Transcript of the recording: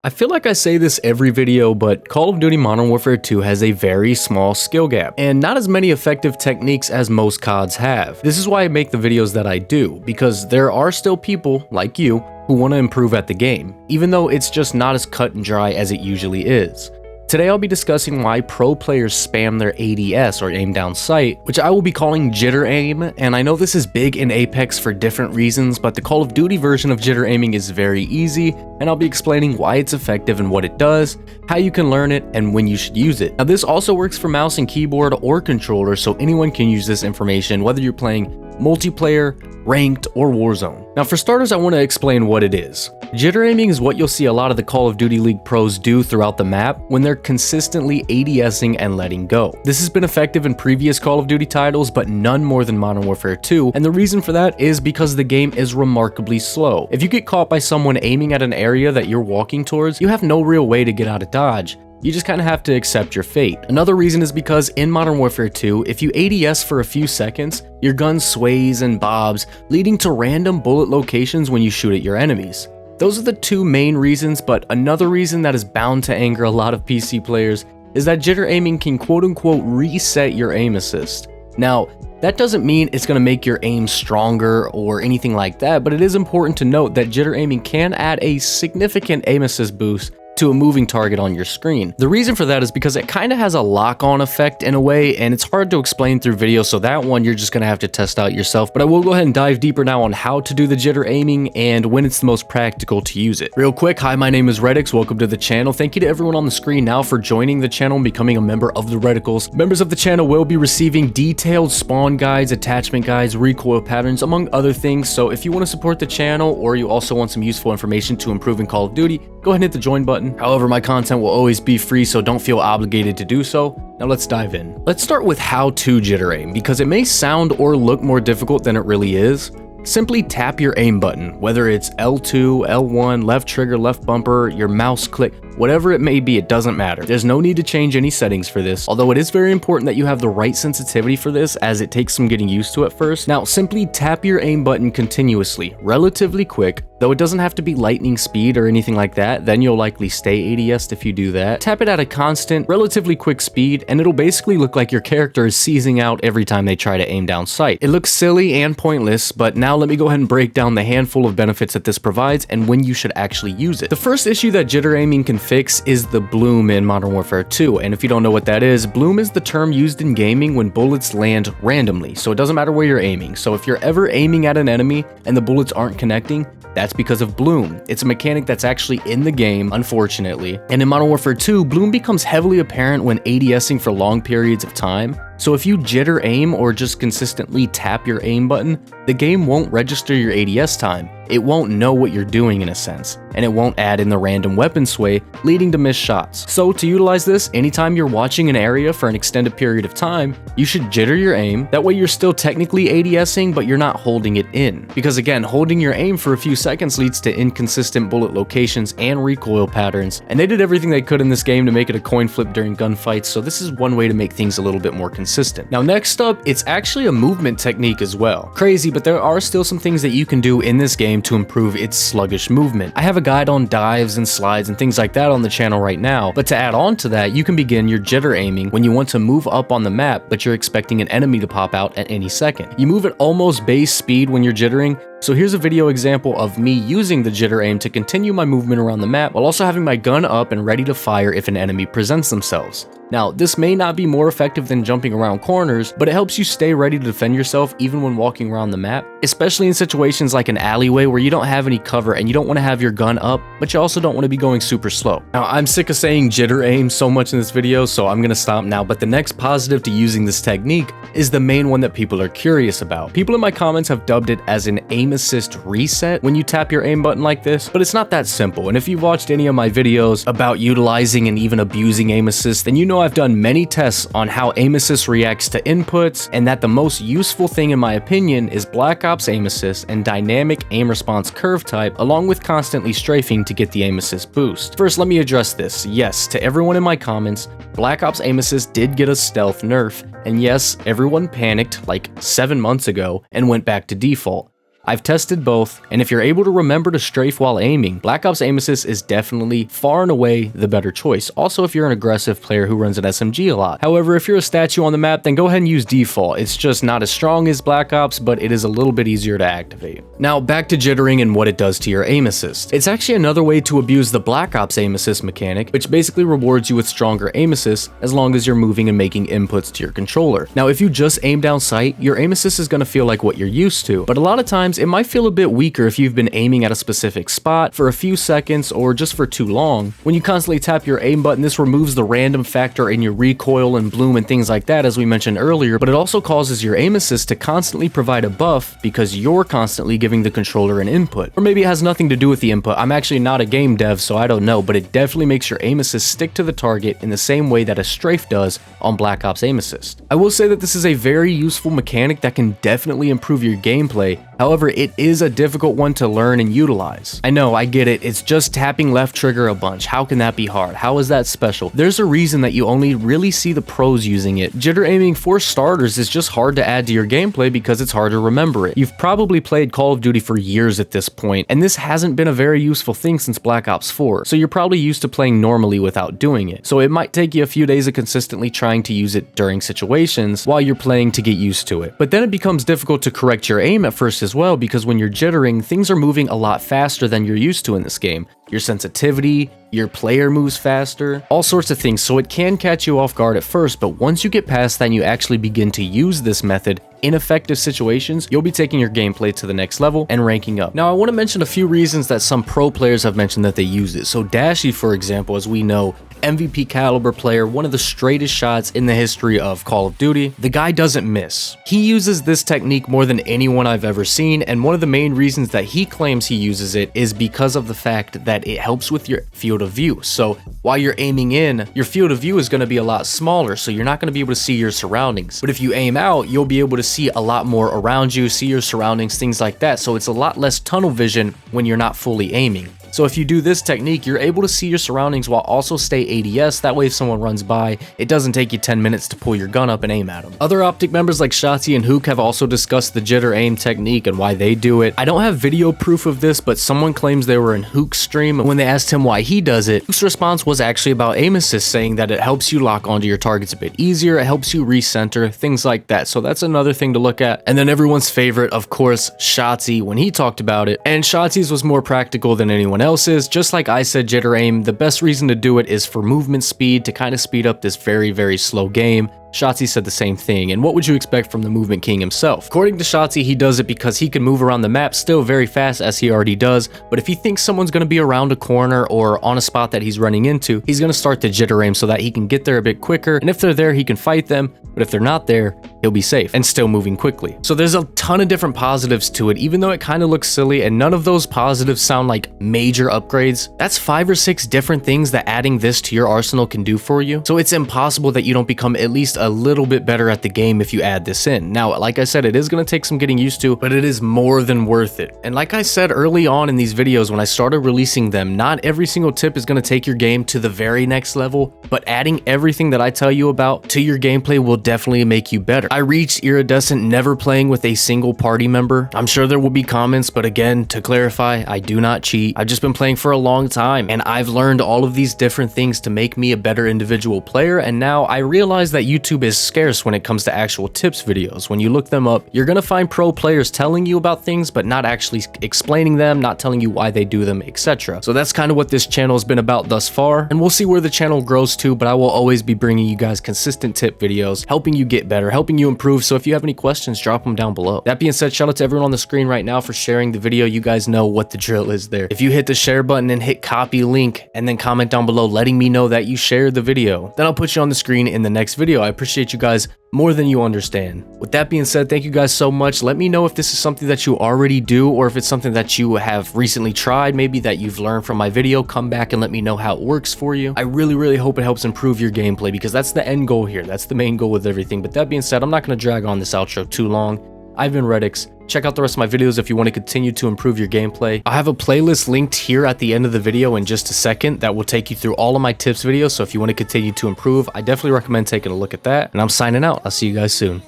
I feel like I say this every video, but Call of Duty Modern Warfare 2 has a very small skill gap, and not as many effective techniques as most CODs have. This is why I make the videos that I do, because there are still people, like you, who want to improve at the game, even though it's just not as cut and dry as it usually is. Today I'll be discussing why pro players spam their ADS or aim down sight, which I will be calling Jitter Aim, and I know this is big in Apex for different reasons, but the Call of Duty version of Jitter Aiming is very easy, and I'll be explaining why it's effective and what it does, how you can learn it, and when you should use it. Now this also works for mouse and keyboard or controller, so anyone can use this information whether you're playing multiplayer, ranked, or Warzone. Now for starters, I want to explain what it is. Jitter aiming is what you'll see a lot of the Call of Duty League pros do throughout the map when they're consistently ADSing and letting go. This has been effective in previous Call of Duty titles, but none more than Modern Warfare 2, and the reason for that is because the game is remarkably slow. If you get caught by someone aiming at an area that you're walking towards, you have no real way to get out of dodge. You just kind of have to accept your fate. Another reason is because in Modern Warfare 2, if you ADS for a few seconds, your gun sways and bobs, leading to random bullet locations when you shoot at your enemies. Those are the two main reasons, but another reason that is bound to anger a lot of PC players is that Jitter Aiming can quote-unquote reset your aim assist. Now, that doesn't mean it's going to make your aim stronger or anything like that, but it is important to note that Jitter Aiming can add a significant aim assist boost to a moving target on your screen. The reason for that is because it kind of has a lock-on effect in a way, and it's hard to explain through video, so that one you're just gonna have to test out yourself. But I will go ahead and dive deeper now on how to do the jitter aiming and when it's the most practical to use it. Real quick, hi, my name is Rehtycs, welcome to the channel. Thank you to everyone on the screen now for joining the channel and becoming a member of the Rehtycs. Members of the channel will be receiving detailed spawn guides, attachment guides, recoil patterns, among other things, so if you want to support the channel or you also want some useful information to improve in Call of Duty, go ahead and hit the join button. However, my content will always be free, so don't feel obligated to do so. Now let's dive in. Let's start with how to jitter aim, because it may sound or look more difficult than it really is. Simply tap your aim button, whether it's L2, L1, left trigger, left bumper, your mouse click, whatever it may be, it doesn't matter. There's no need to change any settings for this, although it is very important that you have the right sensitivity for this, as it takes some getting used to at first. Now, simply tap your aim button continuously, relatively quick, though it doesn't have to be lightning speed or anything like that, then you'll likely stay ADS'd if you do that. Tap it at a constant, relatively quick speed, and it'll basically look like your character is seizing out every time they try to aim down sight. It looks silly and pointless, but now let me go ahead and break down the handful of benefits that this provides and when you should actually use it. The first issue that jitter aiming can fix is the bloom in Modern Warfare 2, and if you don't know what that is, bloom is the term used in gaming when bullets land randomly, so it doesn't matter where you're aiming. So if you're ever aiming at an enemy and the bullets aren't connecting, that's because of bloom. It's a mechanic that's actually in the game, unfortunately. And in Modern Warfare 2, bloom becomes heavily apparent when ADSing for long periods of time. So if you jitter aim or just consistently tap your aim button, the game won't register your ADS time. It won't know what you're doing in a sense, and it won't add in the random weapon sway, leading to missed shots. So to utilize this, anytime you're watching an area for an extended period of time, you should jitter your aim. That way you're still technically ADSing, but you're not holding it in. Because again, holding your aim for a few seconds leads to inconsistent bullet locations and recoil patterns, and they did everything they could in this game to make it a coin flip during gunfights, so this is one way to make things a little bit more consistent. Now next up, it's actually a movement technique as well. Crazy, but there are still some things that you can do in this game to improve its sluggish movement. I have a guide on dives and slides and things like that on the channel right now, but to add on to that, you can begin your jitter aiming when you want to move up on the map, but you're expecting an enemy to pop out at any second. You move at almost base speed when you're jittering, so here's a video example of me using the jitter aim to continue my movement around the map while also having my gun up and ready to fire if an enemy presents themselves. Now, this may not be more effective than jumping around corners, but it helps you stay ready to defend yourself even when walking around the map, especially in situations like an alleyway where you don't have any cover and you don't want to have your gun up, but you also don't want to be going super slow. Now, I'm sick of saying jitter aim so much in this video, so I'm going to stop now, but the next positive to using this technique is the main one that people are curious about. People in my comments have dubbed it as an aim assist reset when you tap your aim button like this, but it's not that simple, and if you've watched any of my videos about utilizing and even abusing aim assist, then you know I've done many tests on how aim assist reacts to inputs, and that the most useful thing in my opinion is Black Ops aim assist and dynamic aim response curve type, along with constantly strafing to get the aim assist boost. First, let me address this. Yes, to everyone in my comments, Black Ops aim assist did get a stealth nerf, and yes, everyone panicked like 7 months ago and went back to default. I've tested both, and if you're able to remember to strafe while aiming, Black Ops Aim Assist is definitely far and away the better choice. Also, if you're an aggressive player who runs an SMG a lot. However, if you're a statue on the map, then go ahead and use default. It's just not as strong as Black Ops, but it is a little bit easier to activate. Now, back to jittering and what it does to your aim assist. It's actually another way to abuse the Black Ops aim assist mechanic, which basically rewards you with stronger aim assist as long as you're moving and making inputs to your controller. Now, if you just aim down sight, your aim assist is going to feel like what you're used to, but a lot of times it might feel a bit weaker if you've been aiming at a specific spot for a few seconds or just for too long. When you constantly tap your aim button, this removes the random factor in your recoil and bloom and things like that, as we mentioned earlier, but it also causes your aim assist to constantly provide a buff because you're constantly giving the controller an input. Or maybe it has nothing to do with the input. I'm actually not a game dev, so I don't know, but it definitely makes your aim assist stick to the target in the same way that a strafe does on Black Ops aim assist. I will say that this is a very useful mechanic that can definitely improve your gameplay. However, it is a difficult one to learn and utilize. I know, I get it, it's just tapping left trigger a bunch. How can that be hard? How is that special? There's a reason that you only really see the pros using it. Jitter aiming, for starters, is just hard to add to your gameplay because it's hard to remember it. You've probably played Call of Duty for years at this point, and this hasn't been a very useful thing since Black Ops 4, so you're probably used to playing normally without doing it. So it might take you a few days of consistently trying to use it during situations while you're playing to get used to it. But then it becomes difficult to correct your aim at first as well, because when you're jittering, things are moving a lot faster than you're used to in this game. Your sensitivity, your player moves faster, all sorts of things, so it can catch you off guard at first, but once you get past that and you actually begin to use this method in effective situations, you'll be taking your gameplay to the next level and ranking up. Now, I want to mention a few reasons that some pro players have mentioned that they use it. So Dashy, for example, as we know, MVP caliber player, one of the straightest shots in the history of Call of Duty. The guy doesn't miss. He uses this technique more than anyone I've ever seen, and one of the main reasons that he claims he uses it is because of the fact that it helps with your field of view. So while you're aiming in, your field of view is going to be a lot smaller, so you're not going to be able to see your surroundings. But if you aim out, you'll be able to see a lot more around you, see your surroundings, things like that. So it's a lot less tunnel vision when you're not fully aiming. So if you do this technique, you're able to see your surroundings while also stay ADS. That way if someone runs by, it doesn't take you 10 minutes to pull your gun up and aim at them. Other OpTic members like Shotzzy and Huke have also discussed the jitter aim technique and why they do it. I don't have video proof of this, but someone claims they were in Huke's stream, and when they asked him why he does it, Huke's response was actually about aim assist, saying that it helps you lock onto your targets a bit easier, it helps you recenter, things like that. So that's another thing to look at. And then everyone's favorite, of course, Shotzzy, when he talked about it, and Shotzzy's was more practical than anyone else's. Just like I said, jitter aim, the best reason to do it is for movement speed, to kind of speed up this very, very slow game. Shotzzy said the same thing, and what would you expect from the movement king himself? According to Shotzzy, he does it because he can move around the map still very fast, as he already does, but if he thinks someone's going to be around a corner or on a spot that he's running into, he's going to start the jitter aim so that he can get there a bit quicker, and if they're there, he can fight them, but if they're not there, he'll be safe and still moving quickly. So there's a ton of different positives to it, even though it kind of looks silly, and none of those positives sound like major upgrades. That's 5 or 6 different things that adding this to your arsenal can do for you, so it's impossible that you don't become at least a little bit better at the game if you add this in. Now, like I said, it is going to take some getting used to, but it is more than worth it. And like I said early on in these videos when I started releasing them, not every single tip is going to take your game to the very next level, but adding everything that I tell you about to your gameplay will definitely make you better. I reached iridescent never playing with a single party member. I'm sure there will be comments, but again, to clarify, I do not cheat. I've just been playing for a long time, and I've learned all of these different things to make me a better individual player, and now I realize that YouTube is scarce when it comes to actual tips videos. When you look them up, you're gonna find pro players telling you about things, but not actually explaining them, not telling you why they do them, etc. So that's kind of what this channel has been about thus far, and we'll see where the channel grows to, but I will always be bringing you guys consistent tip videos, helping you get better, helping you improve. So if you have any questions, drop them down below. That being said, shout out to everyone on the screen right now for sharing the video. You guys know what the drill is there. If you hit the share button and hit copy link and then comment down below letting me know that you shared the video, then I'll put you on the screen in the next video. I appreciate you guys more than you understand. With that being said, thank you guys so much. Let me know if this is something that you already do, or if it's something that you have recently tried, maybe that you've learned from my video. Come back and let me know how it works for you. I really hope it helps improve your gameplay, because that's the end goal here. That's the main goal with everything. But that being said, I'm not going to drag on this outro too long. I've been Rehtycs. Check out the rest of my videos if you want to continue to improve your gameplay. I have a playlist linked here at the end of the video in just a second that will take you through all of my tips videos. So if you want to continue to improve, I definitely recommend taking a look at that. And I'm signing out. I'll see you guys soon.